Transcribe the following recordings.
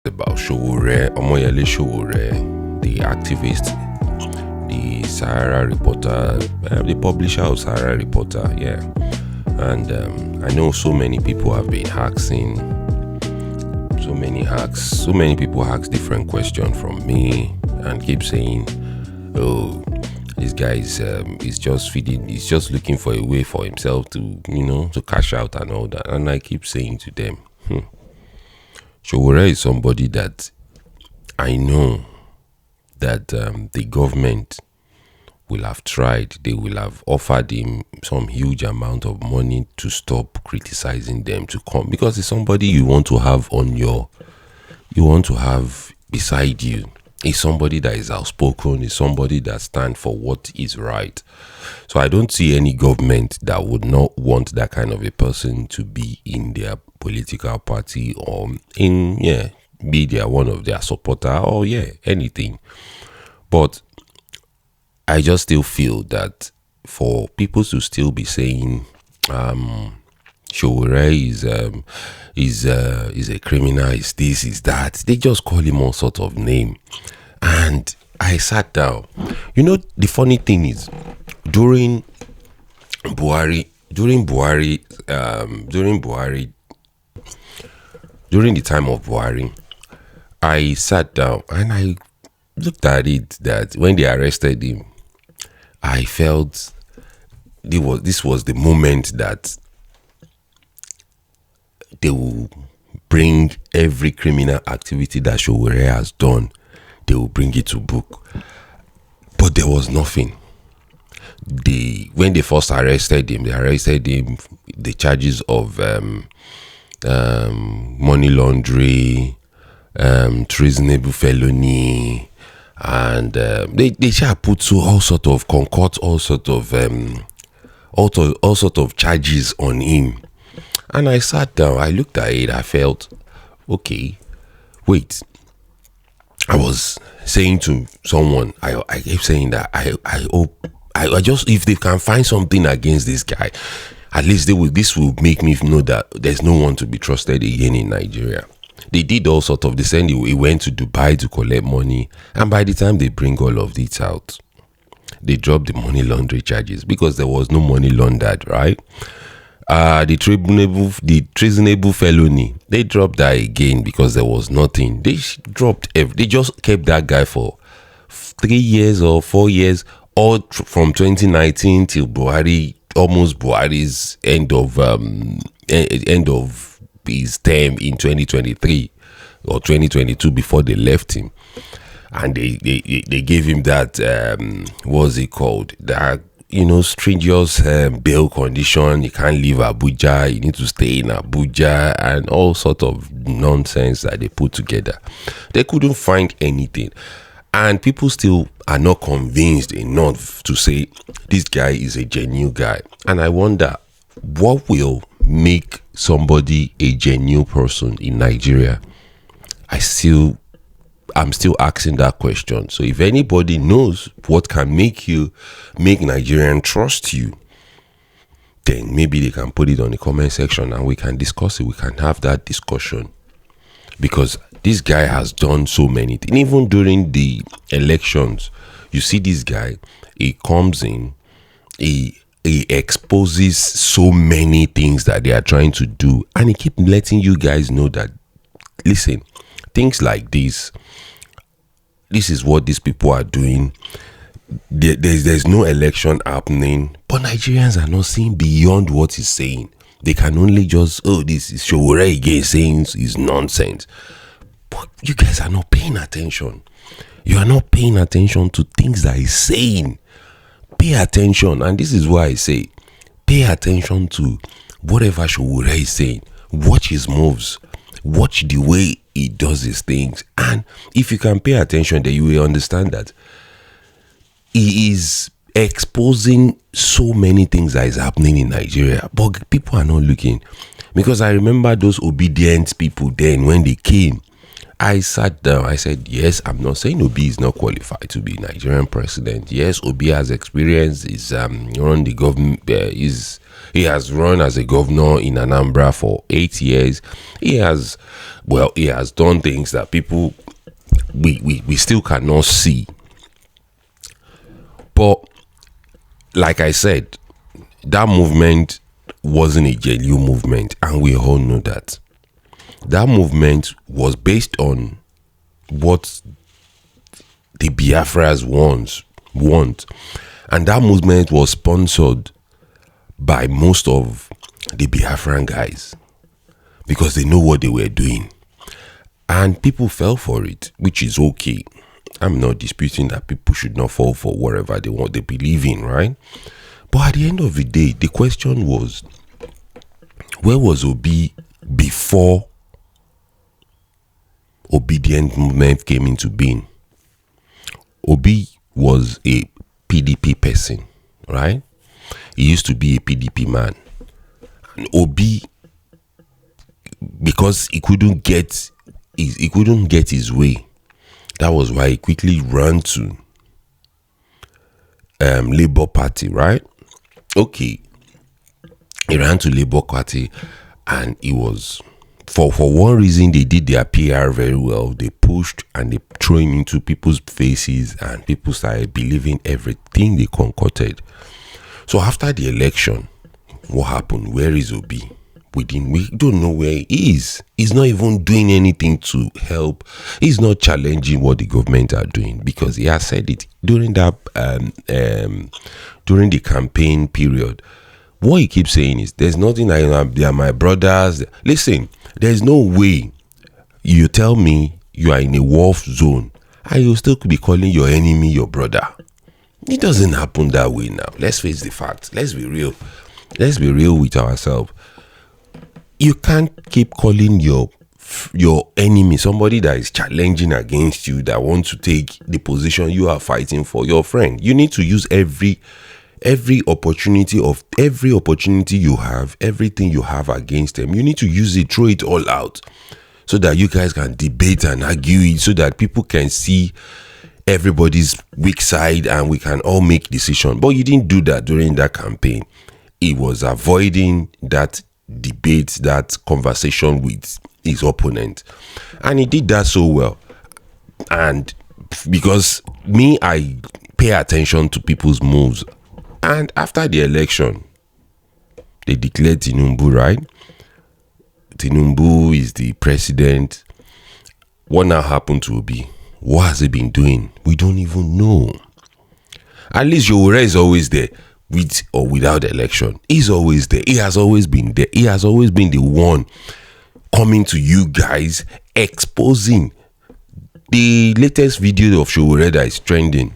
About Sowore, Omoyele Sowore, the activist, the Sahara Reporter, the publisher of Sahara Reporter, yeah. And I know so many people have been asking, so many people ask different questions from me and keep saying, oh, this guy is just feeding, he's just looking for a way for himself to, to cash out and all that. And I keep saying to them, Sowore is somebody that I know that the government will have tried. They will have offered him some huge amount of money to stop criticizing them, to come, because it's somebody you want to have beside you. It's somebody that is outspoken. It's somebody that stands for what is right. So I don't see any government that would not want that kind of a person to be in their political party or be their one of their supporter or anything. But I just still feel that for people to still be saying Sowore is a criminal, is this, is that, they just call him all sort of name. And I sat down. The funny thing is, during the time of Buhari, I sat down and I looked at it that when they arrested him, I felt this was the moment that they will bring every criminal activity that Sowore has done, they will bring it to book. But there was nothing. When they first arrested him, the charges of money laundering, treasonable felony, and they shall put to all sort of charges on him. And I sat down, I looked at it, I felt, okay, wait. I was saying to someone, I kept saying that I hope, I just, if they can find something against this guy, at least this will make me know that there's no one to be trusted again in Nigeria. They did all sort of, they said he went to Dubai to collect money, and by the time they bring all of this out, they dropped the money laundering charges because there was no money laundered, right? The treasonable felony, they dropped that again because there was nothing. They just kept that guy for 3 years or 4 years, all from 2019 till Buhari's end of his term in 2023 or 2022 before they left him. And they gave him that what's it called, that stringent bail condition. You can't leave Abuja, you need to stay in Abuja, and all sort of nonsense that they put together. They couldn't find anything, and people still are not convinced enough to say this guy is a genuine guy. And I wonder what will make somebody a genuine person in Nigeria. I'm still asking that question. So if anybody knows what can make Nigerian trust you, then maybe they can put it on the comment section and we can discuss it. We can have that discussion, because this guy has done so many things. Even during the elections, you see this guy, he comes in, he exposes so many things that they are trying to do, and he keeps letting you guys know that, listen, things like this is what these people are doing. There's no election happening, but Nigerians are not seeing beyond what he's saying. They can only just, this is Sowore again saying is nonsense. But you guys are not paying attention. You are not paying attention to things that he's saying. Pay attention, and this is why I say, pay attention to whatever Sowore is saying. Watch his moves. Watch the way he does his things. And if you can pay attention, then you will understand that he is exposing so many things that is happening in Nigeria, but people are not looking. Because I remember those obedient people then when they came I sat down. I said, yes, I'm not saying Obi is not qualified to be Nigerian president. Yes, Obi has experience. He's run the government. He has run as a governor in Anambra for 8 years. He has done things that people we still cannot see. But like I said, that movement wasn't a genuine movement, and we all know that. That movement was based on what the Biafras want. And that movement was sponsored by most of the Biafran guys because they know what they were doing. And people fell for it, which is okay. I'm not disputing that people should not fall for whatever they believe in, right? But at the end of the day, the question was, where was Obi before obedient movement came into being? Obi was a PDP person, right? He used to be a PDP man. And Obi, because he couldn't get his way, that was why he quickly ran to Labour Party, right? Okay, he ran to Labour Party, and he was, for one reason, they did their PR very well. They pushed and they threw him into people's faces, and people started believing everything they concocted. So after the election, what happened? Where is Obi? We don't know where he is. He's not even doing anything to help. He's not challenging what the government are doing, because he has said it during that during the campaign period. What he keeps saying is, there's nothing they are my brothers. Listen, there's no way you tell me you are in a war zone and you still could be calling your enemy your brother. It doesn't happen that way now. Let's face the facts. Let's be real. Let's be real with ourselves. You can't keep calling your enemy, somebody that is challenging against you, that wants to take the position you are fighting for, your friend. You need to use every opportunity you have, everything you have against them. You need to use it, throw it all out, so that you guys can debate and argue it, so that people can see everybody's weak side and we can all make decisions. But you didn't do that during that campaign. He was avoiding that debate, that conversation with his opponent, and he did that so well. And because I pay attention to people's moves, and after the election they declared Tinubu, right? Tinubu is the president. What now happened to Obi? What has he been doing? We don't even know. At least Sowore is always there, with or without election. He's always there. He has always been there. He has always been the one coming to you guys, exposing the latest video of Sowore that is trending.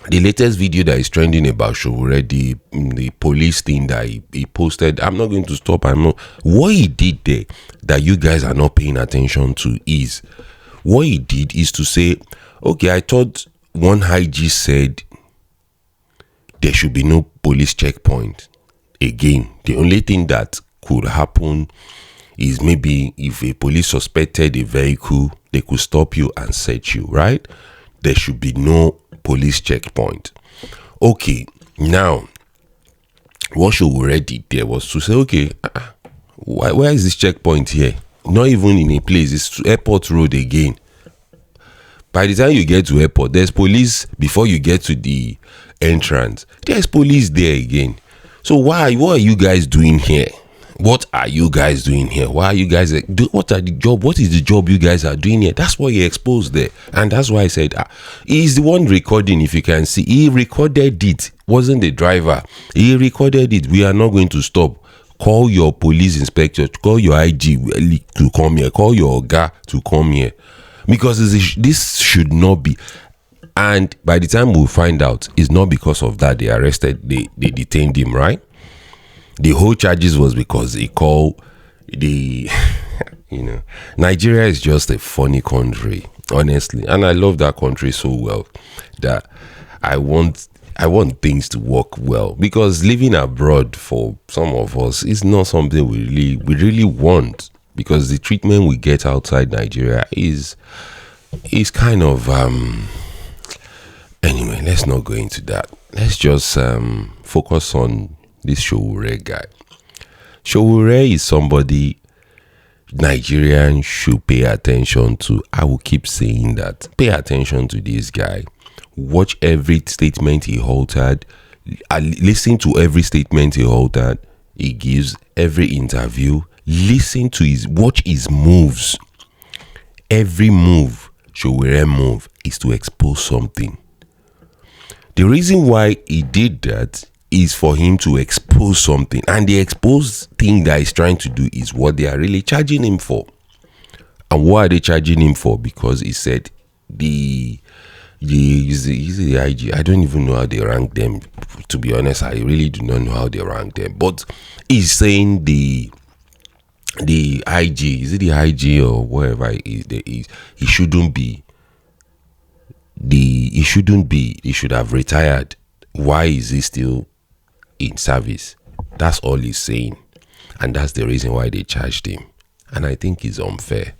The latest video that is trending about Sowore, the police thing that he posted. I'm not going to stop. What he did there that you guys are not paying attention to is, what he did is to say, okay, I thought one IG said there should be no police checkpoint again. The only thing that could happen is maybe if a police suspected a vehicle, they could stop you and search you, right? There should be no police checkpoint. Okay, now what Sowore did there was to say, okay, where is this checkpoint here? Not even in a place, it's airport road again. By the time you get to airport, there's police. Before you get to the entrance, there's police there again. So what are you guys doing here? What are you guys doing here? Why are you guys what is the job you guys are doing here? That's what he exposed there. And that's why I said he's the one recording. If you can see, he recorded it. Wasn't the driver. He recorded it. We are not going to stop. Call your police inspector, call your IG to come here, call your Oga to come here, because this should not be. And by the time we find out, it's not because of that they arrested, they detained him, right? The whole charges was because he called the Nigeria is just a funny country, honestly, and I love that country so well that I want things to work well, because living abroad for some of us is not something we really want. because the treatment we get outside Nigeria is kind of anyway, let's not go into that. Let's just focus on this Sowore guy. Sowore is somebody Nigerians should pay attention to. I will keep saying that. Pay attention to this guy. Watch every statement he altered. Listen to every statement he altered. He gives every interview. Listen to watch his moves. Every move, Sowore move, is to expose something. The reason why he did that is for him to expose something, and the exposed thing that he's trying to do is what they are really charging him for. And what are they charging him for? Because he said the IG, I don't even know how they rank them, to be honest. I really do not know how they rank them, but he's saying the IG, is it the IG or whatever it is, he shouldn't be, he should have retired. Why is he still in service? That's all he's saying, and that's the reason why they charged him. And I think it's unfair.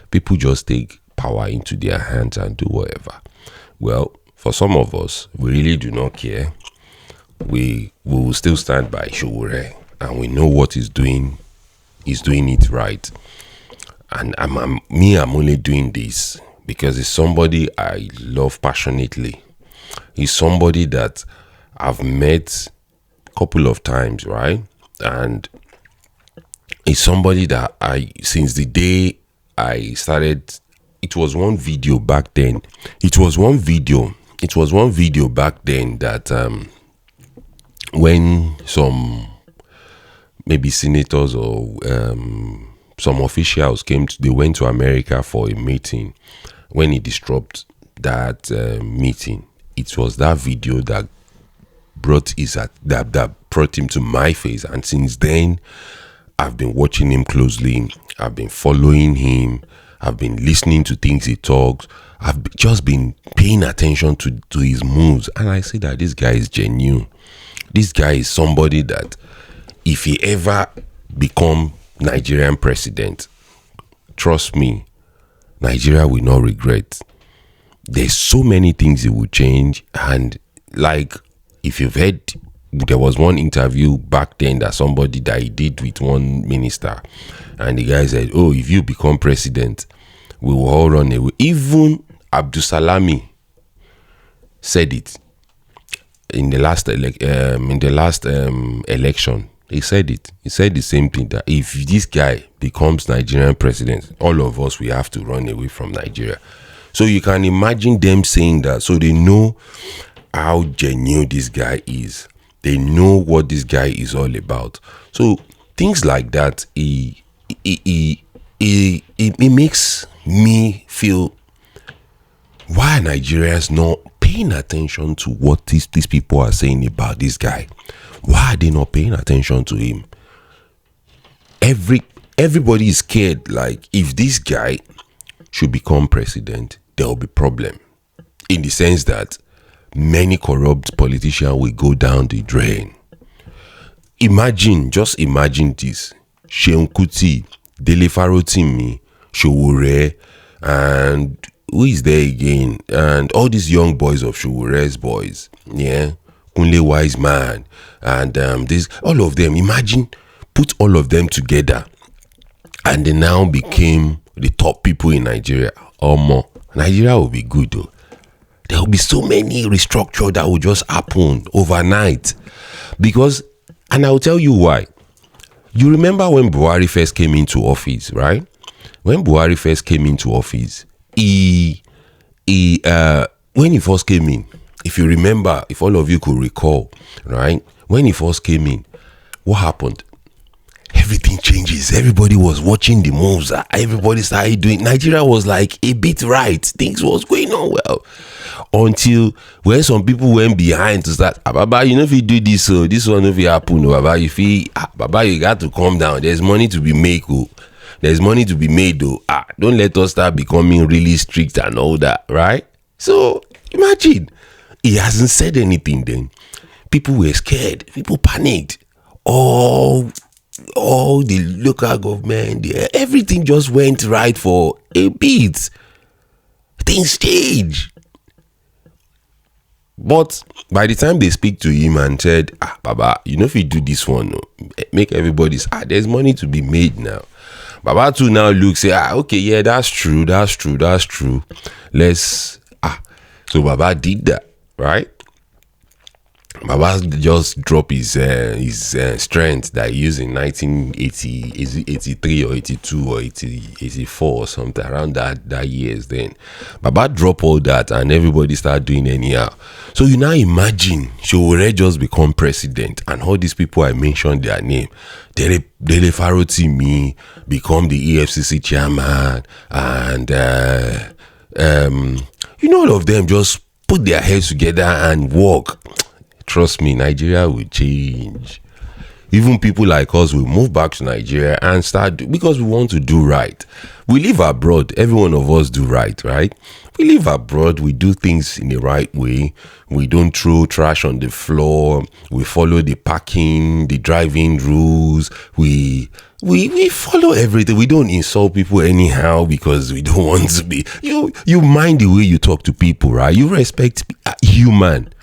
People just take power into their hands and do whatever. Well, for some of us, we really do not care. We will still stand by Sowore, and we know what he's doing. He's doing it right. And I'm only doing this because it's somebody I love passionately. He's somebody that I've met a couple of times, right? And it's somebody that since the day I started, it was one video back then. It was one video back then that when some maybe senators or some officials they went to America for a meeting. When he disrupted that meeting, it was that video that brought him to my face. And since then, I've been watching him closely. I've been following him. I've been listening to things he talks. I've just been paying attention to his moves. And I see that this guy is genuine. This guy is somebody that if he ever become Nigerian president, trust me, Nigeria will not regret. There's so many things he will change. And like, if you've heard, there was one interview back then that he did with one minister, and the guy said, oh, if you become president, we will all run away. Even Abdul Salami said it in the last election. He said it. He said the same thing, that if this guy becomes Nigerian president, all of us, we have to run away from Nigeria. So you can imagine them saying that. So they know how genuine this guy is. They know what this guy is all about. So things like that, it makes me feel, why are Nigerians not paying attention to what these people are saying about this guy? Why are they not paying attention to him? Everybody is scared. Like, if this guy should become president, there will be problem. In the sense that many corrupt politicians will go down the drain. Just imagine this. Seun Kuti, Dele Farotimi, Sowore, and who is there again? And all these young boys of Showore's boys. Yeah. Kunle Wiseman, and all of them. Imagine, put all of them together, and they now became the top people in Nigeria. Nigeria will be good though. There will be so many restructure that will just happen overnight, because, and I will tell you why. You remember when Buhari first came into office, right? When Buhari first came into office, when he first came in, if you remember, if all of you could recall, right? When he first came in, what happened? Everything changes. Everybody was watching the moves. Everybody started doing. Nigeria was like a bit right. Things was going on well. Until when some people went behind to start, Baba, you know, if you do this, so this one, if it happen, Baba, Baba, you got to calm down. There's money to be made. There's money to be made, though. Don't let us start becoming really strict and all that, right? So imagine. He hasn't said anything then. People were scared. People panicked. All all the local government, everything just went right for a bit. Things change. But by the time they speak to him and said, Baba, you know, if you do this one, make everybody's, there's money to be made now. Baba too now look, say, okay, yeah, that's true. Let's, so Baba did that, right? Baba just drop his strength that he used in 1980, is it 83 or 82 or 84 or something around that years. Then Baba drop all that and everybody start doing anyhow. So you now imagine Sowore just become president and all these people I mentioned their name, Dele Farotimi become the EFCC chairman, and all of them just put their heads together and work. Trust me, Nigeria will change. Even people like us will move back to Nigeria and start, because we want to do right. We live abroad. Every one of us do right? We live abroad. We do things in the right way. We don't throw trash on the floor. We follow the parking, the driving rules. We follow everything. We don't insult people anyhow because we don't want to be. You mind the way you talk to people, right? You respect human.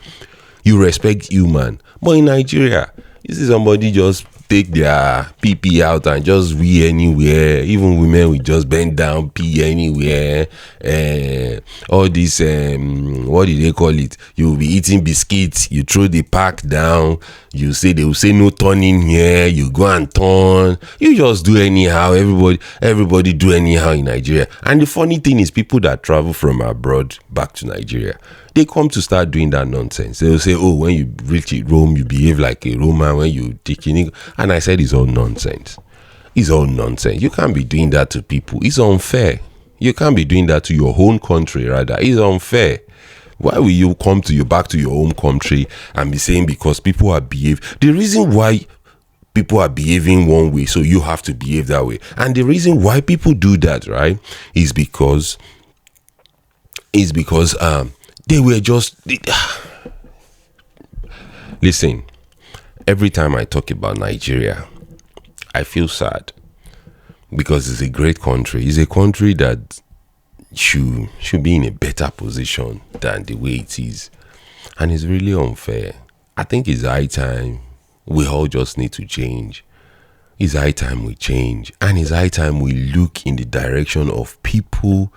But in Nigeria, you see somebody just take their pee out and just wee anywhere. Even women will just bend down, pee anywhere. All this, what do they call it? You'll be eating biscuits, you throw the pack down, they will say no turning here, you go and turn. You just do anyhow. Everybody do anyhow in Nigeria. And the funny thing is, people that travel from abroad back to Nigeria, they come to start doing that nonsense. They will say, when you reach Rome, you behave like a Roman. When you take in, and I said, it's all nonsense. It's all nonsense. You can't be doing that to people. It's unfair. You can't be doing that to your own country, rather. It's unfair. Why will you come back to your home country and be saying because people are the reason why people are behaving one way, so you have to behave that way. And the reason why people do that, right, is because they were just... Listen, every time I talk about Nigeria, I feel sad because it's a great country. It's a country that should be in a better position than the way it is. And it's really unfair. I think it's high time we all just need to change. It's high time we change. And it's high time we look in the direction of people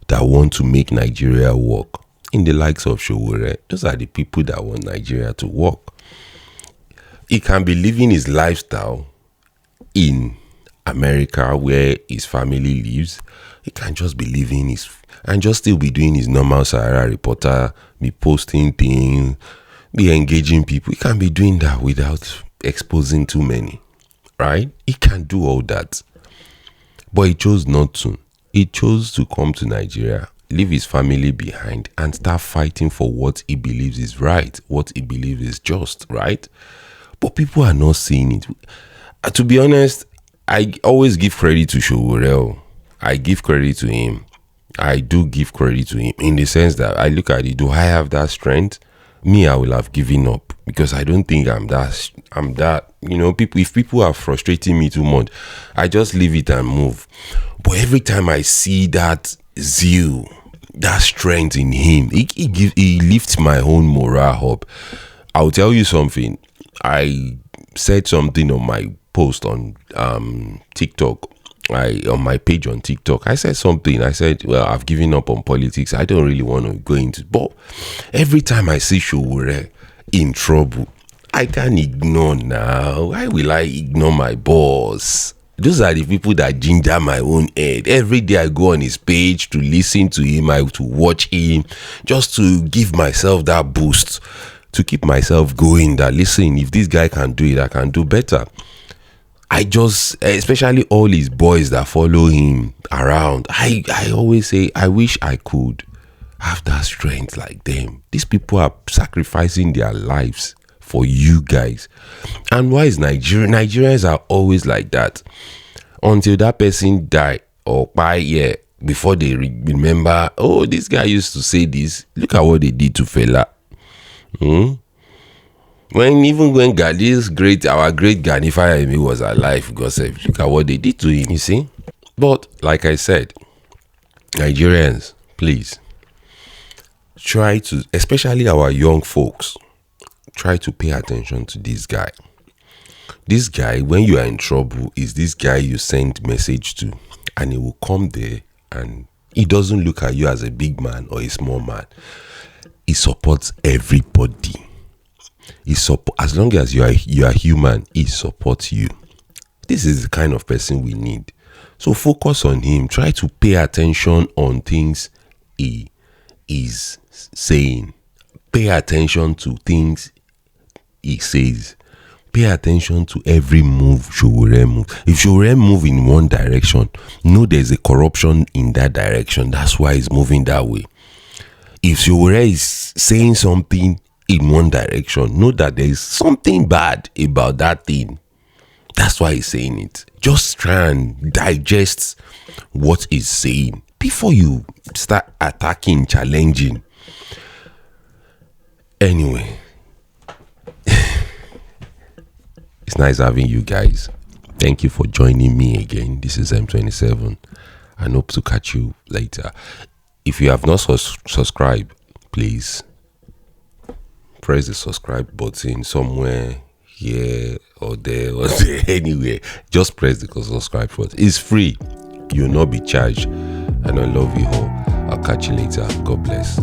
that want to make Nigeria work. In the likes of Sowore, those are the people that want Nigeria to work. He can be living his lifestyle in America where his family lives. He can just be living and just still be doing his normal Sahara Reporter, be posting things, be engaging people. He can be doing that without exposing too many, right? He can do all that. But he chose not to. He chose to come to Nigeria, leave his family behind, and start fighting for what he believes is right, what he believes is just, right? But people are not seeing it. To be honest, I always give credit to Sowore. I give credit to him. I do give credit to him in the sense that I look at it. Do I have that strength? Me, I will have given up because I don't think I'm that. If people are frustrating me too much, I just leave it and move. But every time I see that zeal, that strength in him, he lifts my own morale up. I'll tell you something. I said something on my post on TikTok. On my page on TikTok, I said something. I said, well, I've given up on politics. I don't really want to go into it. But every time I see Sowore in trouble, I can't ignore now. Why will I ignore my boss? Those are the people that ginger my own head. Every day I go on his page to listen to him, to watch him, just to give myself that boost, to keep myself going that, listen, if this guy can do it, I can do better. I just, especially all his boys that follow him around, I always say, I wish I could have that strength like them. These people are sacrificing their lives for you guys. And why is Nigerians are always like that. Until that person die or by year before they remember, this guy used to say this. Look at what they did to Fela. Our great Gani Fire was alive, because look at what they did to him, you see. But like I said, Nigerians, please try to, especially our young folks, try to pay attention to this guy. This guy, when you are in trouble, is this guy you send message to, and he will come there, and he doesn't look at you as a big man or a small man. He supports everybody. As long as you are human, he supports you. This is the kind of person we need. So focus on him. Try to pay attention on things he is saying. Pay attention to things he says. Pay attention to every move Sowore moves. If Sowore move in one direction, know there's a corruption in that direction. That's why he's moving that way. If Sowore is saying something in one direction, know that there is something bad about that thing. That's why he's saying it. Just try and digest what he's saying before you start attacking, challenging. Anyway, it's nice having you guys. Thank you for joining me again. This is M27. I hope to catch you later. If you have not subscribed, please press the subscribe button somewhere here or there anywhere. Just press the subscribe button. It's free. You will not be charged. And I love you all. I'll catch you later. God bless.